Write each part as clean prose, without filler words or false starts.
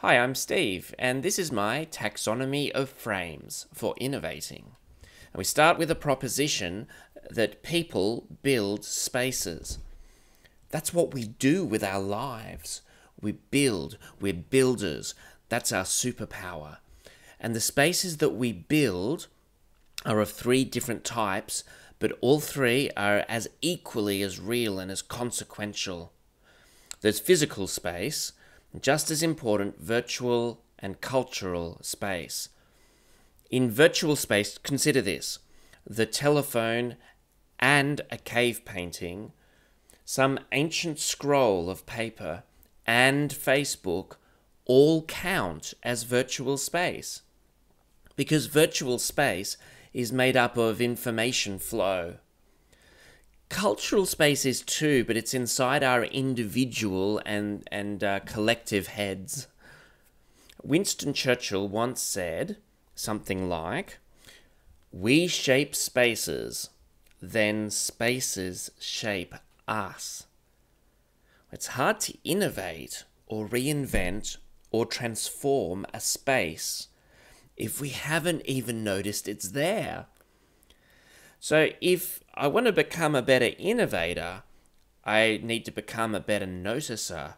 Hi, I'm Steve, and this is my Taxonomy of Frames for innovating. And we start with a proposition that people build spaces. That's what we do with our lives. We build, we're builders. That's our superpower. And the spaces that we build are of three different types, but all three are as equally as real and as consequential. There's physical space, just as important, virtual and cultural space. In virtual space, consider this: the telephone and a cave painting, some ancient scroll of paper, and Facebook all count as virtual space, because virtual space is made up of information flow. Cultural space is too, but it's inside our individual and collective heads. Winston Churchill once said something like, "We shape spaces, then spaces shape us." It's hard to innovate or reinvent or transform a space if we haven't even noticed it's there. So if I want to become a better innovator, I need to become a better noticer.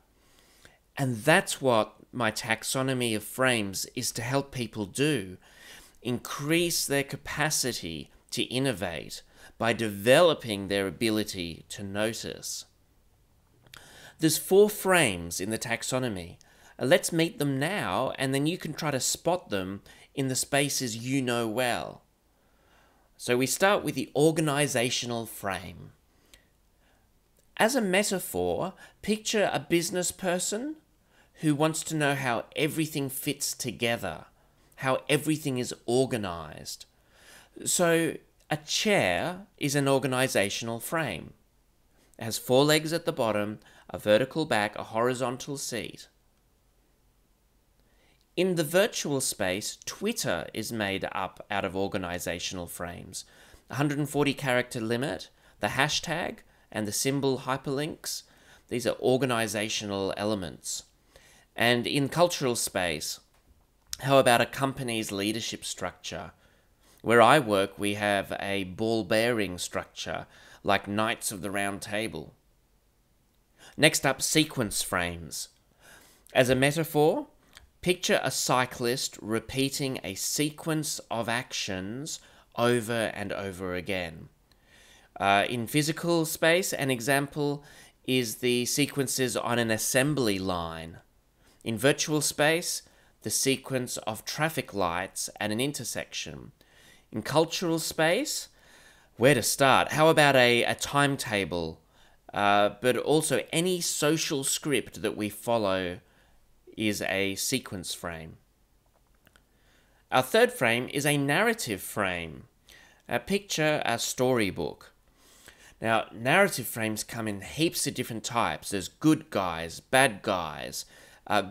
And that's what my taxonomy of frames is to help people do: increase their capacity to innovate by developing their ability to notice. There's 4 frames in the taxonomy. Let's meet them now, and then you can try to spot them in the spaces you know well. So we start with the organisational frame. As a metaphor, picture a business person who wants to know how everything fits together, how everything is organised. So a chair is an organisational frame. It has 4 legs at the bottom, a vertical back, a horizontal seat. In the virtual space, Twitter is made up out of organisational frames. 140 character limit, the hashtag, and the symbol hyperlinks. These are organisational elements. And in cultural space, how about a company's leadership structure? Where I work, we have a ball-bearing structure, like Knights of the Round Table. Next up, sequence frames. As a metaphor, picture a cyclist repeating a sequence of actions over and over again. In physical space, an example is the sequences on an assembly line. In virtual space, the sequence of traffic lights at an intersection. In cultural space, where to start? How about a timetable? But also any social script that we follow is a sequence frame. Our third frame is a narrative frame. Picture a storybook. Now, narrative frames come in heaps of different types. There's good guys, bad guys,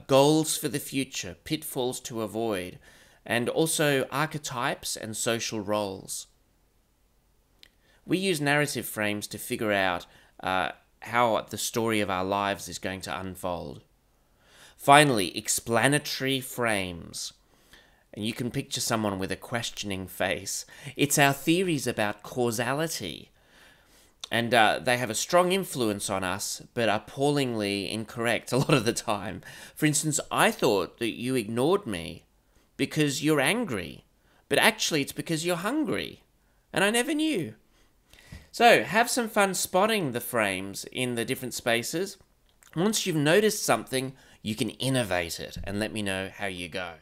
goals for the future, pitfalls to avoid, and also archetypes and social roles. We use narrative frames to figure out how the story of our lives is going to unfold. Finally, explanatory frames. And you can picture someone with a questioning face. It's our theories about causality. And they have a strong influence on us, but are appallingly incorrect a lot of the time. For instance, I thought that you ignored me because you're angry, but actually it's because you're hungry. And I never knew. So have some fun spotting the frames in the different spaces. Once you've noticed something, you can innovate it and let me know how you go.